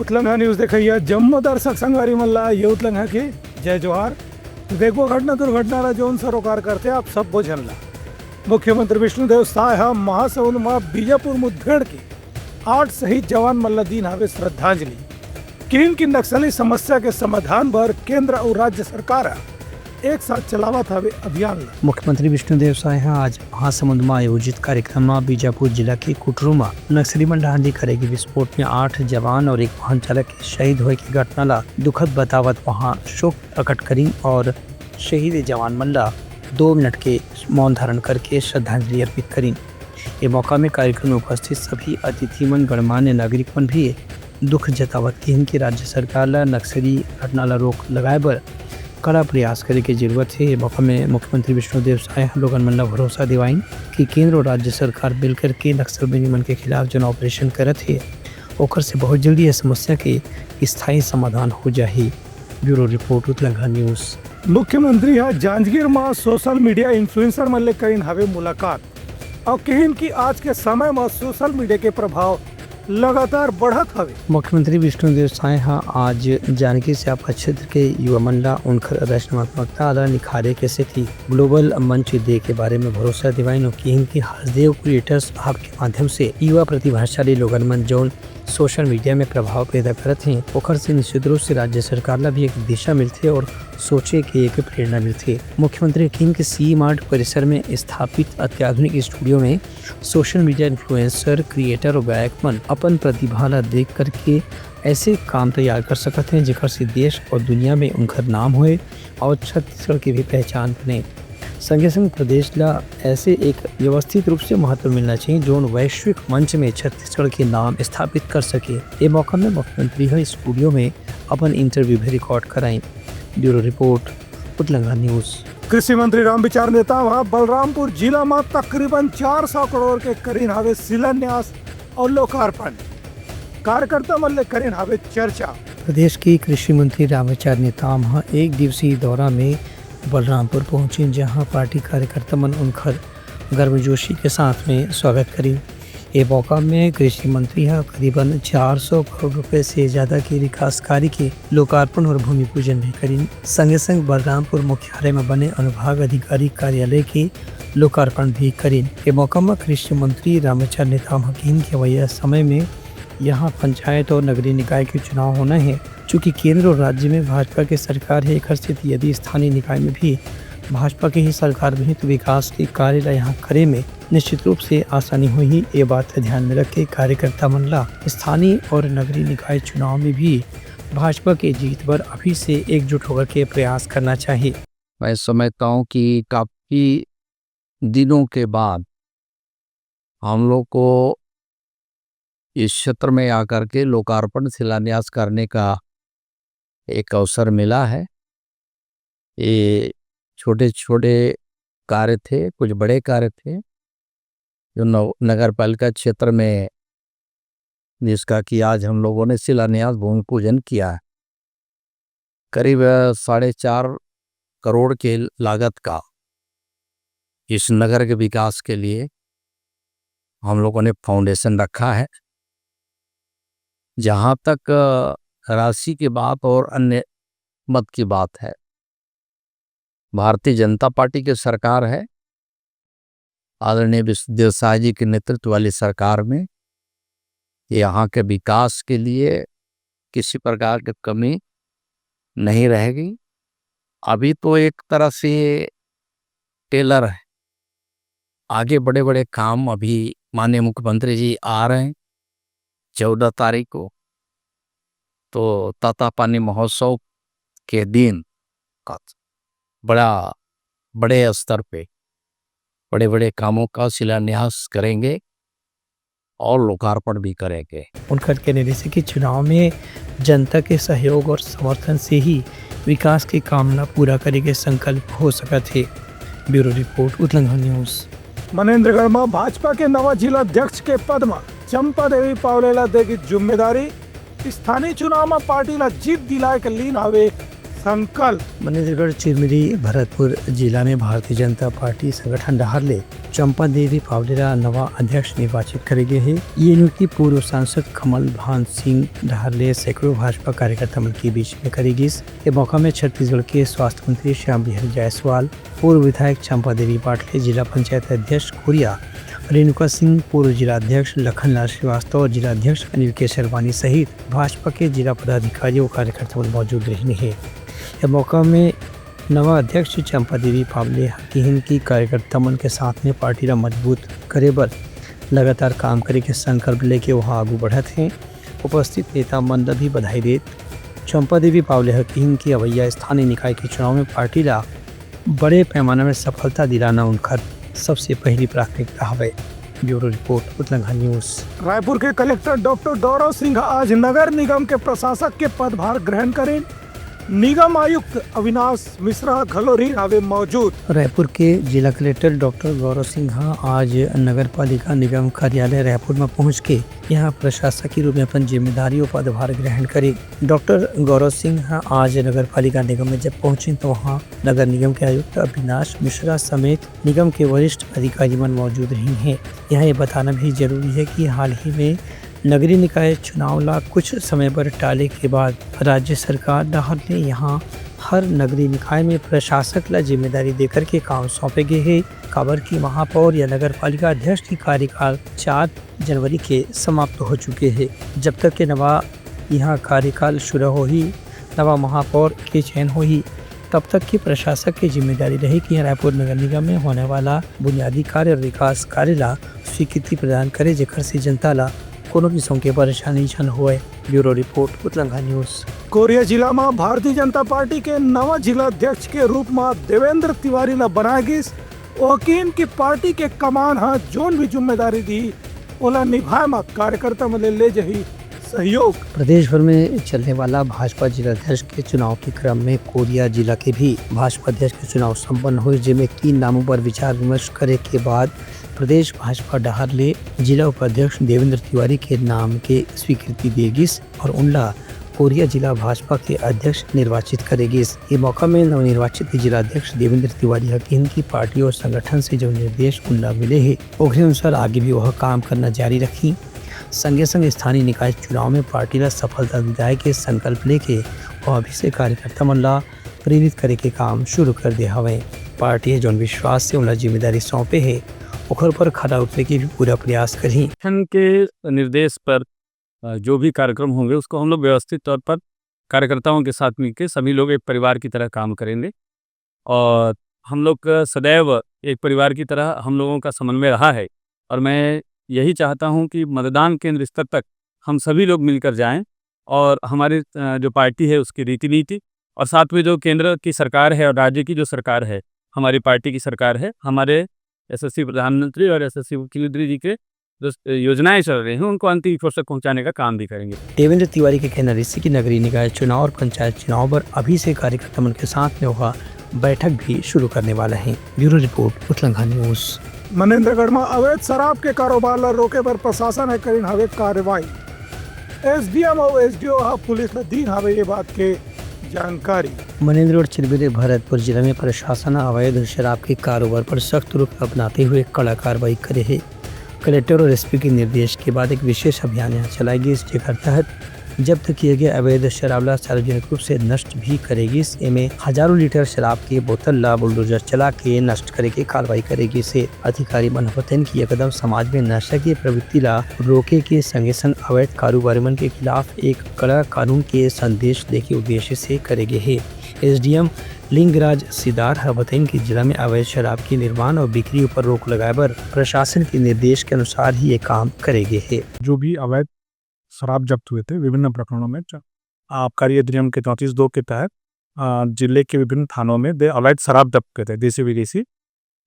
उतलंघा news देखिए जम्मू दर्शक संगवारी मल्ला ये उतलंघा की जय जोहार। देखो घटना दुर्घटना जोन सरोकार करते आप सब बोझनला मुख्यमंत्री विष्णुदेव साय महासमुंद में बीजापुर मुठभेड़ की 8 शहीद जवान मल्ला दीन हवे श्रद्धांजलि। किन की नक्सली समस्या के समाधान पर केंद्र और राज्य सरकार एक साथ चलावत हवे अभियान। मुख्यमंत्री विष्णुदेव साय आज महासमुंद में आयोजित कार्यक्रम में बीजापुर जिला के कुटरू में नक्सली मंडाहांडी करेगी विस्फोट में 8 जवान और एक वाहन चालक के शहीद होए की घटना ला दुखद बतावत वहां शोक प्रकट करी और शहीद जवान मल्ला 2 मिनट के मौन धारण करके श्रद्धांजलि अर्पित करी। ये मौका में कार्यक्रम में उपस्थित सभी अतिथिमन गणमान्य नागरिकमन भी दुख जतावत की इनकी राज्य सरकार ला नक्सली घटना ला रोक लगाए पर कड़ा प्रयास करे की जरूरत है। मौका में मुख्यमंत्री विष्णुदेव साय लोगन मन ला भरोसा दिवाइन कि केंद्र और राज्य सरकार मिलकर के नक्सलबंदी मन के खिलाफ जो ऑपरेशन करत है ओकर से बहुत जल्दी यह समस्या के स्थायी समाधान हो जाही। ब्यूरो रिपोर्ट उतलंघा न्यूज। मुख्यमंत्री जांजगीर में सोशल मीडिया इन्फ्लुएंसर मन ले करीन हवे मुलाकात और कहिन की आज के समय में सोशल मीडिया के प्रभाव लगातार बढ़त हवे। मुख्यमंत्री विष्णुदेव साय आज जानकी स्यापा क्षेत्र के युवा मंडला उनकर रचनात्मकता ला निखारे कैसे थी ग्लोबल मंच डे के बारे में भरोसा दिवाइन की इनकी हसदेव क्रिएटर्स हब के माध्यम से युवा प्रतिभाशाली लोगन मन जौन सोशल मीडिया में प्रभाव पैदा करत हैं ओकर से निश्चित रूप से राज्य सरकार ला भी एक दिशा मिलती है और सोचे के एक प्रेरणा मिलती है। मुख्यमंत्री किंग के सी मार्ट परिसर में स्थापित अत्याधुनिक स्टूडियो में सोशल मीडिया इन्फ्लुएंसर क्रिएटर और गायक मन अपन प्रतिभा ला देख करके ऐसे काम तैयार कर सकते हैं जिकर से देश और दुनिया में उनका नाम होए और छत्तीसगढ़ की भी पहचान बने। संगे संग प्रदेश ला ऐसे एक व्यवस्थित रूप से महत्व मिलना चाहिए जो वैश्विक मंच में छत्तीसगढ़ के नाम स्थापित कर सके। ये मौका में मुख्यमंत्री स्टूडियो में अपन इंटरव्यू भी रिकॉर्ड कराई। ब्यूरो रिपोर्ट उतलंघा न्यूज। कृषि मंत्री रामविचार नेता वहाँ बलरामपुर जिला में तकरीबन 400 करोड़ के करीन हवे शिलान्यास और लोकार्पण कार्यकर्ता मन करीन हवे चर्चा। प्रदेश के कृषि मंत्री रामविचार नेता एक दिवसीय दौरा में बलरामपुर पहुंचे जहां पार्टी कार्यकर्ता मन उनकर गर्मजोशी के साथ में स्वागत करी। ये मौका में कृषि मंत्री करीबन 400 करोड़ रुपए से ज्यादा के विकास कार्य के लोकार्पण और भूमि पूजन भी करी। संगे संग बलरामपुर मुख्यालय में बने अनुभाग अधिकारी कार्यालय के लोकार्पण भी करी। ये मौका में कृषि मंत्री रामविचार नेता के वजह समय में यहाँ पंचायत और नगरीय निकाय के चुनाव होना है। चूँकि केंद्र और राज्य में भाजपा की सरकार है एक स्थिति यदि स्थानीय निकाय में भी भाजपा की ही सरकार में तो विकास के कार्य यहाँ करे में निश्चित रूप से आसानी हुई। ये बात ध्यान में रख के कार्यकर्ता मंडला स्थानीय और नगरीय निकाय चुनाव में भी भाजपा के जीत पर अभी से एकजुट होकर के प्रयास करना चाहिए। मैं समझता हूँ कि काफी दिनों के बाद हम लोग को इस क्षेत्र में आकर के लोकार्पण शिलान्यास करने का एक अवसर मिला है। ये छोटे छोटे कार्य थे, कुछ बड़े कार्य थे जो नगर पालिका क्षेत्र में जिसका कि आज हम लोगों ने शिलान्यास भूमि पूजन किया है। करीब 4.5 करोड़ के लागत का इस नगर के विकास के लिए हम लोगों ने फाउंडेशन रखा है। जहाँ तक राशि की बात और अन्य मत की बात है, भारतीय जनता पार्टी की सरकार है। आदरणीय विष्णुदेव साय जी के नेतृत्व वाली सरकार में यहाँ के विकास के लिए किसी प्रकार की कमी नहीं रहेगी। अभी तो एक तरह से टेलर है, आगे बड़े बड़े काम अभी माननीय मुख्यमंत्री जी आ रहे हैं 14 तारीख को, तो तातापानी महोत्सव के दिन का बड़े स्तर पे बड़े बड़े कामों का शिलान्यास करेंगे और लोकार्पण भी करेंगे। उनका कहने से कि चुनाव में जनता के सहयोग और समर्थन से ही विकास की कामना पूरा करे के संकल्प हो सका थे। ब्यूरो रिपोर्ट उतलंघा न्यूज। मनेन्द्रगढ़ में भाजपा के नवा जिला अध्यक्ष के पद में चंपा देवी पावलेला देगी जिम्मेदारी। स्थानीय चुनाव में पार्टी ला जीत दिलाए के लीन हवे संकल्प। मनेन्द्रगढ़ चिरमिरी भरतपुर जिला में भारतीय जनता पार्टी संगठन डहारले चंपा देवी पावलेरा नवा अध्यक्ष निर्वाचित करेंगे है। ये नियुक्ति पूर्व सांसद कमल भान सिंह डहारले सैकड़ों भाजपा कार्यकर्ता मन के बीच में करेगी। इस मौका में छत्तीसगढ़ के स्वास्थ्य मंत्री श्याम बिहारी जायसवाल, पूर्व विधायक चंपा देवी पाटले, जिला पंचायत अध्यक्ष कोरिया रेणुका सिंह, पूर्व जिला अध्यक्ष लखनलाल श्रीवास्तव और जिला अध्यक्ष अनिल केसरवानी सहित भाजपा के जिला पदाधिकारी और कार्यकर्ता मौजूद रहने हैं। इस मौका में नवा अध्यक्ष चंपा देवी पावले हकीहिन की कार्यकर्ता मन के साथ में पार्टी ला मजबूत करे बर लगातार काम करे के संकल्प लेके वहाँ आगू बढ़त हैं। उपस्थित नेता मन ला भी बधाई देत चंपा देवी पावले हकीहिन की अवैया स्थानीय निकाय के चुनाव में पार्टी ला बड़े पैमाने में सफलता दिलाना उनकर सबसे पहली प्राथमिकता है। Bureau report Uttarakhand news. Raipur के कलेक्टर डॉक्टर गौरव सिंह आज नगर निगम के प्रशासक के पदभार ग्रहण करें। निगम आयुक्त अविनाश मिश्रा घलोरी आवे मौजूद। रायपुर के जिला कलेक्टर डॉक्टर गौरव सिंह आज नगर पालिका निगम कार्यालय रायपुर में पहुंच के यहाँ प्रशासक के रूप में अपन जिम्मेदारी और पदभार ग्रहण करे। डॉक्टर गौरव सिंह आज नगर पालिका निगम में जब पहुंचे तो वहाँ नगर निगम के आयुक्त अविनाश मिश्रा समेत निगम के वरिष्ठ अधिकारी मन मौजूद रही हैं। यहाँ ये बताना भी जरूरी है कि हाल ही में नगरीय निकाय चुनाव ला कुछ समय पर टाले के बाद राज्य सरकार डहार ने यहाँ हर नगरीय निकाय में प्रशासक ला जिम्मेदारी देकर के काम सौंपे गए है। काबर की महापौर या नगर पालिका अध्यक्ष की कार्यकाल 4 जनवरी के समाप्त हो चुके हैं। जब तक के नवा यहाँ कार्यकाल शुरू हो ही नवा महापौर के चयन हो ही तब तक की प्रशासक की जिम्मेदारी रही कि रायपुर नगर निगम में होने वाला बुनियादी कार्य और विकास कार्य ला स्वीकृति प्रदान करे, जेकर से जनता ला कोनो किस्म के परेशानी छन हुए। Bureau report Uttarakhand news. Korea जिला में भारतीय जनता पार्टी के नवा जिला अध्यक्ष के रूप में देवेंद्र तिवारी ला बनाया गिस। वकील की पार्टी के कमान जोन भी जिम्मेदारी दी ओला निभाए में कार्यकर्ता में ले जही सहयोग। प्रदेश भर में चलने वाला भाजपा जिला अध्यक्ष के चुनाव के क्रम में कोरिया जिला के भी भाजपा अध्यक्ष के चुनाव संपन्न हुए, जिसमें 3 नामों पर विचार विमर्श करे के बाद प्रदेश भाजपा डहारले जिला उपाध्यक्ष देवेंद्र तिवारी के नाम के स्वीकृति देगी और उनला कोरिया जिला भाजपा के अध्यक्ष निर्वाचित करेगी। ये मौका में नवनिर्वाचित जिला अध्यक्ष देवेंद्र तिवारी हकीम की पार्टी और संगठन से जो निर्देश उनला मिले है उनके अनुसार आगे भी वह काम करना जारी रखी। संगे संग स्थानीय निकाय चुनाव में पार्टी ला सफलता दिलाए के संकल्प लेके और अभी से कार्यकर्ता मन ला प्रेरित करे के काम शुरू कर दिया हवे। पार्टी जो विश्वास से उनला जिम्मेदारी सौंपे है ओखर पर खड़ा उतरे के भी पूरा प्रयास करी। के निर्देश पर जो भी कार्यक्रम होंगे उसको हम लोग व्यवस्थित तौर पर कार्यकर्ताओं के साथ मिलकर सभी लोग एक परिवार की तरह काम करेंगे और हम लोग सदैव एक परिवार की तरह हम लोगों का समन्वय रहा है। और मैं यही चाहता हूं कि मतदान केंद्र स्तर तक हम सभी लोग मिलकर जाएं और हमारी जो पार्टी है उसकी रीति नीति और साथ में जो केंद्र की सरकार है और राज्य की जो सरकार है हमारी पार्टी की सरकार है, हमारे यशस्वी प्रधानमंत्री और यशस्वी मुख्यमंत्री जी के जो योजनाएं चल रही हैं उनको अंतिम स्तर तक पहुंचाने का काम भी करेंगे। देवेंद्र तिवारी के कहना है कि नगरीय निकाय चुनाव और पंचायत चुनाव पर अभी से कार्यकर्ता मन के साथ में होगा बैठक भी शुरू करने वाला है। Bureau report Uttarakhand news. Manendragarh में अवैध शराब के कारोबार ला रोके पर प्रशासन है करीन हवे कार्रवाई। एसडीएम और एसडीओ पुलिस ने दी हवे ये बात के जानकारी। मनेन्द्रगढ़ चिरमिरी भरतपुर जिले में प्रशासन अवैध शराब के कारोबार पर सख्त रुख अपनाते हुए कड़ा कार्रवाई करे है। कलेक्टर और एसपी के निर्देश के बाद एक विशेष अभियान यहाँ चलाई गई। इसके तहत जब्त किए गए अवैध शराब ला सार्वजनिक रूप से नष्ट भी करेगी। इसमें हजारों लीटर शराब के बोतल ला बुलडोजर चला के नष्ट करे के कार्रवाई करेगी। से अधिकारी मन बताएं कि यह कदम समाज में नशा की प्रवृत्ति ला रोके के संगे संग अवैध कारोबारी मन के खिलाफ एक कड़ा कानून के संदेश देके उद्देश्य से करेगे है। एसडीएम लिंगराज सिदार बताएं कि जिला में अवैध शराब के निर्माण और बिक्री पर रोक लगाए पर प्रशासन के निर्देश के अनुसार ही ये काम करेगे है। जो भी अवैध शराब जब्त हुए थे विभिन्न प्रकरणों में आबकारी अधिनियम के 34(2) के तहत जिले के विभिन्न थानों में अवैध शराब जब्त किए थे, देसी विदेशी,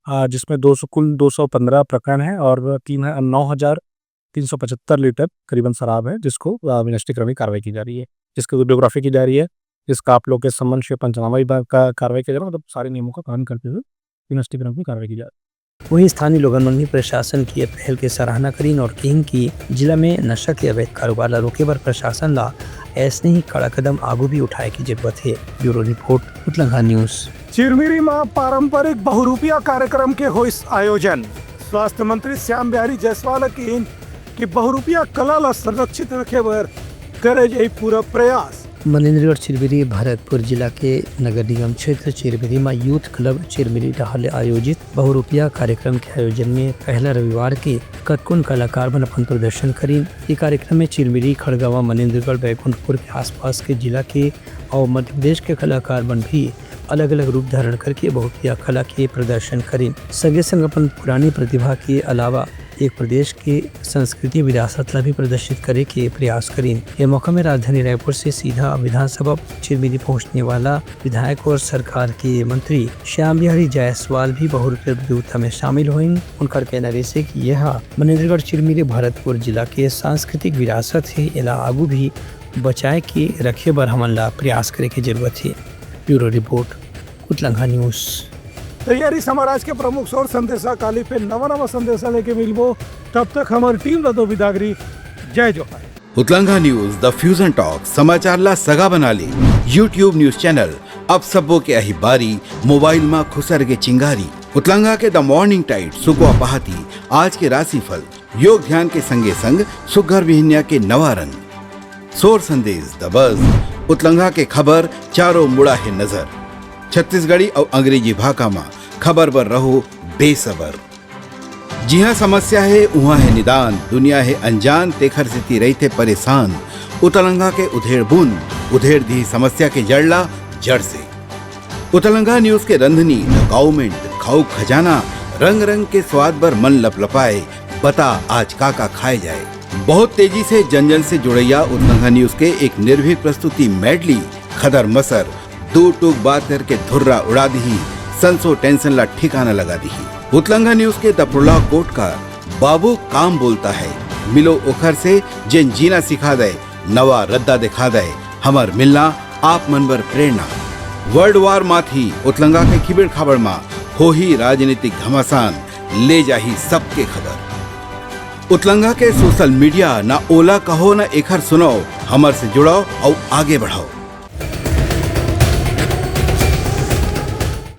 जिसमें कुल 215 प्रकरण है और 9,375 लीटर करीबन शराब है जिसको विनष्टीकरण कार्रवाई की जा रही है, जिसकी वीडियोग्राफी की जा रही है, जिसका आप लोग के संबंध से पंचनामा विभाग का कार्रवाई किया जा रहा है। मतलब सारे नियमों का पालन करते हुए विनष्टीकरण की कार्रवाई की जा रही है। वहीं स्थानीय लोगों ने प्रशासन की पहल की सराहना करी और कहीं कि जिला में नशा के अवैध कारोबार ला रोके पर प्रशासन ला ऐसे ही कड़ा कदम आगू भी उठाए की जरूरत है। ब्यूरो रिपोर्ट उतलंघा न्यूज। चिरमिरी में पारंपरिक बहुरूपिया कार्यक्रम के हो इस आयोजन। स्वास्थ्य मंत्री श्याम बिहारी जायसवाल की बहुरूपिया कला ला संरक्षित रखे बर करे जाई पूरा प्रयास। मनेन्द्रगढ़ चिरमिरी भरतपुर जिला के नगर निगम क्षेत्र चिरमिरी में यूथ क्लब चिरमिरी डहाले आयोजित बहुरूपिया कार्यक्रम के आयोजन में पहला रविवार के कतकुन कलाकार बन अपन प्रदर्शन करी। ये कार्यक्रम में चिरमिरी, खड़गवा, मनेन्द्रगढ़, बैकुंठपुर के आसपास के जिला के और मध्य प्रदेश के कलाकार बन भी अलग अलग रूप धारण करके बहुरूपिया कला के प्रदर्शन करी। संगे संग अपन पुरानी प्रतिभा के अलावा एक प्रदेश के संस्कृति विरासत ला भी प्रदर्शित करे के प्रयास करी। ये मौका में राजधानी रायपुर से सीधा विधानसभा चिरमिरी पहुंचने वाला विधायक और सरकार के मंत्री श्याम बिहारी जायसवाल भी बहुरूपिया प्रतियोगिता में शामिल हुए। उनका कहना रहे कि यह मनेन्द्रगढ़ चिरमिरी भरतपुर जिला के सांस्कृतिक विरासत है, इला आगू भी बचाए के रखे बर हमन ला प्रयास करे के जरूरत है। ब्यूरो रिपोर्ट उतलंघा न्यूज। तैयारी समाज के प्रमुख सौर संदेशा काली पे नवा संदेशा लेके मिलबो। तब तक हमारी टीम रतो बिदागरी। जय जोहार। उतलंघा न्यूज द फ्यूजन टॉक समाचार ला सगा बना ली। यूट्यूब न्यूज चैनल अब सबो के अही बारी मोबाइल में खुसर के चिंगारी। उतलंघा के द मॉर्निंग टाइट सुगवा पहाती आज के राशिफल योग ध्यान के संगे संग सुघर विहिन्या के नवा रंग सोर संदेश द बज उतलंघा के खबर चारों मुड़ा है नजर। छत्तीसगढ़ी और अंग्रेजी भाषा में खबर पर रहो बेसबर। जी हाँ, समस्या है वहाँ है निदान, दुनिया है अनजान तेखर से रहते परेशान। उतलंघा के उधेड़ बुन उधेड़ दी समस्या के जड़ला जड़ से। उतलंघा न्यूज के रंधनी गवर्नमेंट खाऊ खजाना रंग रंग के स्वाद पर मन लपलपाए। बता आज का खाए जाए। बहुत तेजी से जन जन से जुड़ैया उतलंघा न्यूज के एक निर्भीक प्रस्तुति मेडली खदर मसर दो टूक बात करके धुर्रा उड़ा दी, संसो टेंशन ला ठिकाना लगा दी। उतलंघा न्यूज के दपुरला कोट का बाबू काम बोलता है, मिलो ओखर से जिन जीना सिखा दे, नवा रद्दा दिखा दे, हमर मिलना आप मनबर प्रेरणा। वर्ल्ड वार माथी उतलंघा के खिबड़ खबर मा हो ही राजनीतिक घमासान ले जाही सबके खबर। उतलंघा के सोशल मीडिया ना ओला कहो ना एखर सुनो, हमर से जुड़ो और आगे बढ़ाओ।